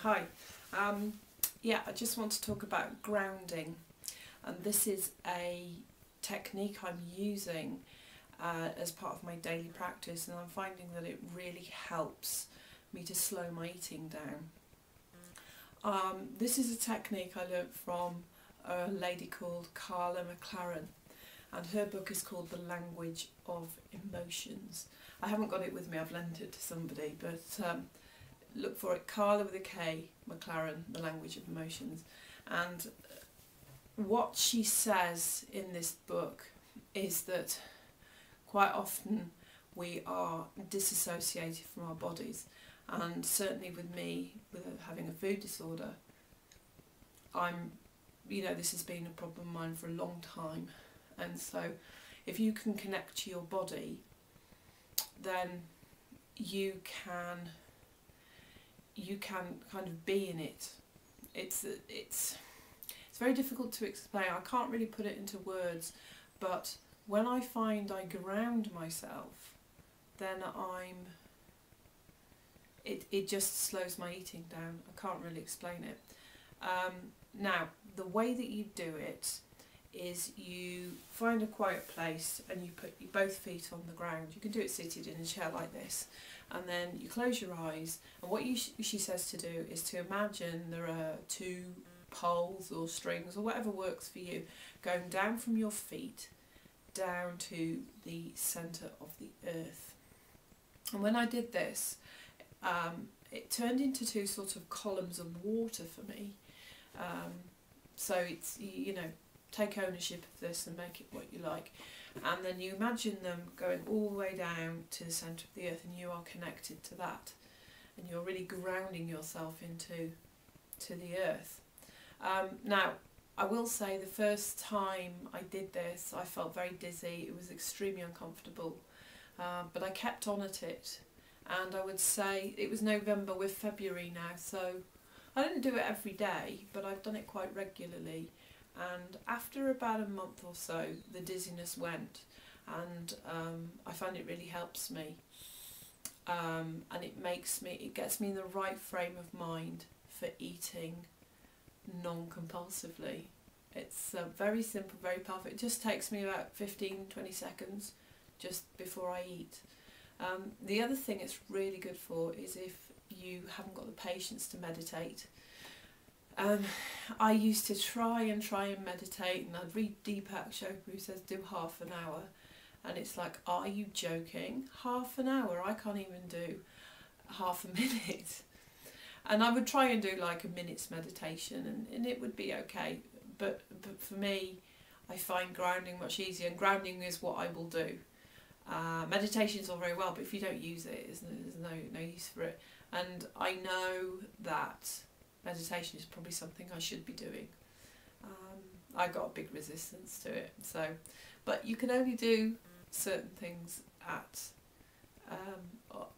Hi. Yeah, I just want to talk about grounding, and this is a technique I'm using as part of my daily practice, and I'm finding that it really helps me to slow my eating down. This is a technique I learnt from a lady called Karla McLaren, and her book is called The Language of Emotions. I haven't got it with me, I've lent it to somebody, but look for it, Karla with a K, McLaren, The Language of Emotions. And what she says in this book is that quite often we are disassociated from our bodies, and certainly with me, with having a food disorder, this has been a problem of mine for a long time. And so if you can connect to your body, then you can kind of be in it. It's very difficult to explain. I can't really put it into words, but when I find I ground myself, then it just slows my eating down. I can't really explain it. Now, the way that you do it is you find a quiet place and you put both feet on the ground. You can do it seated in a chair like this, and then you close your eyes, and what she says to do is to imagine there are two poles or strings or whatever works for you going down from your feet down to the centre of the earth. And when I did this, it turned into two sort of columns of water for me. So it's, take ownership of this and make it what you like, and then you imagine them going all the way down to the centre of the earth, and you are connected to that, and you're really grounding yourself into the earth. Now, I will say the first time I did this I felt very dizzy. It was extremely uncomfortable, but I kept on at it, and I would say it was November, we're February now, so I didn't do it every day, but I've done it quite regularly. And after about a month or so, the dizziness went, and I find it really helps me, and it gets me in the right frame of mind for eating non-compulsively. It's very simple, very powerful. It just takes me about 15-20 seconds just before I eat. The other thing it's really good for is if you haven't got the patience to meditate. I used to try and meditate, and I'd read Deepak Chopra, who says do half an hour, and it's like, are you joking? Half an hour? I can't even do half a minute. And I would try and do like a minute's meditation, and it would be okay, but for me, I find grounding much easier, and grounding is what I will do. Meditation is all very well, but if you don't use it, there's no use for it. And I know that meditation is probably something I should be doing. I got a big resistance to it, but you can only do certain things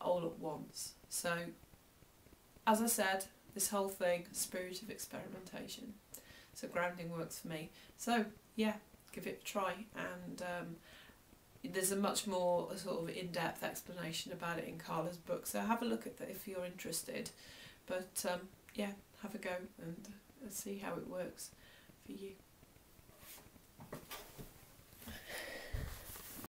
all at once. So, as I said, this whole thing, spirit of experimentation. So grounding works for me. So yeah, give it a try, and there's a much more sort of in-depth explanation about it in Karla's book. So have a look at that if you're interested. But yeah, have a go and see how it works for you.